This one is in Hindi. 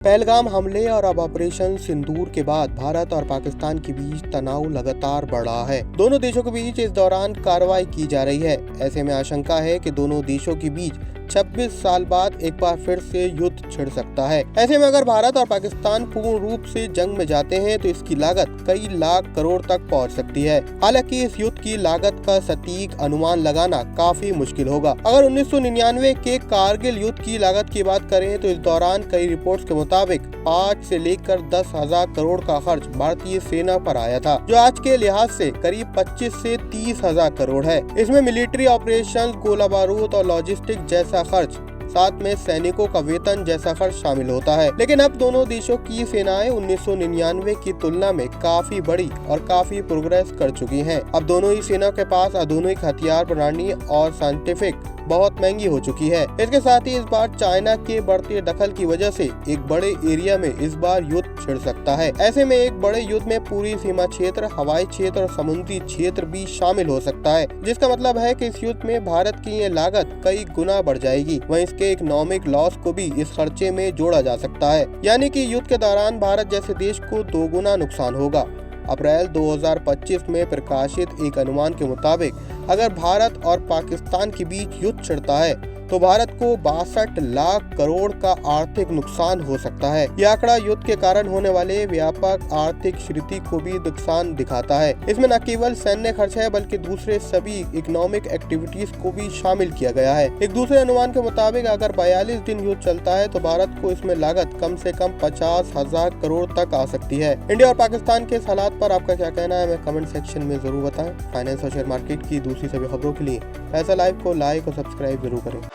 पहलगाम हमले और अब ऑपरेशन सिंदूर के बाद भारत और पाकिस्तान के बीच तनाव लगातार बढ़ रहा है। दोनों देशों के बीच इस दौरान कार्रवाई की जा रही है। ऐसे में आशंका है कि दोनों देशों के बीच 26 साल बाद एक बार फिर से युद्ध छिड़ सकता है। ऐसे में अगर भारत और पाकिस्तान पूर्ण रूप से जंग में जाते हैं तो इसकी लागत कई लाख करोड़ तक पहुंच सकती है। हालांकि इस युद्ध की लागत का सटीक अनुमान लगाना काफी मुश्किल होगा। अगर 1999 के कारगिल युद्ध की लागत की बात करें तो इस दौरान कई रिपोर्ट्स के मुताबिक 5 से लेकर 10,000 करोड़ का खर्च भारतीय सेना पर आया था, जो आज के लिहाज से करीब 25 से 30,000 करोड़ है। इसमें मिलिट्री ऑपरेशन, गोला बारूद और लॉजिस्टिक जैसा खर्च, साथ में सैनिकों का वेतन जैसा खर्च शामिल होता है। लेकिन अब दोनों देशों की सेनाएं 1999 की तुलना में काफी बड़ी और काफी प्रोग्रेस कर चुकी हैं। अब दोनों ही सेना के पास आधुनिक हथियार प्रणाली और साइंटिफिक बहुत महंगी हो चुकी है। इसके साथ ही इस बार चाइना के बढ़ते दखल की वजह से एक बड़े एरिया में इस बार युद्ध छिड़ सकता है। ऐसे में एक बड़े युद्ध में पूरी सीमा क्षेत्र, हवाई क्षेत्र और समुद्री क्षेत्र भी शामिल हो सकता है, जिसका मतलब है कि इस युद्ध में भारत की ये लागत कई गुना बढ़ जाएगी। वहीं इसके इकोनॉमिक लॉस को भी इस खर्चे में जोड़ा जा सकता है, यानी कि युद्ध के दौरान भारत जैसे देश को 2 गुना नुकसान होगा। अप्रैल 2025 में प्रकाशित एक अनुमान के मुताबिक अगर भारत और पाकिस्तान के बीच युद्ध छिड़ता है तो भारत को 62 लाख करोड़ का आर्थिक नुकसान हो सकता है। यह आंकड़ा युद्ध के कारण होने वाले व्यापक आर्थिक क्षति को भी नुकसान दिखाता है। इसमें न केवल सैन्य खर्च है बल्कि दूसरे सभी इकोनॉमिक एक्टिविटीज को भी शामिल किया गया है। एक दूसरे अनुमान के मुताबिक अगर 42 दिन युद्ध चलता है तो भारत को इसमें लागत कम से कम 50,000 करोड़ तक आ सकती है। इंडिया और पाकिस्तान के इस हालात पर आपका क्या कहना है, हमें कमेंट सेक्शन में जरूर बताएं। फाइनेंस और शेयर मार्केट की दूसरी सभी खबरों के लिए पैसा लाइव को लाइक और सब्सक्राइब जरूर करें।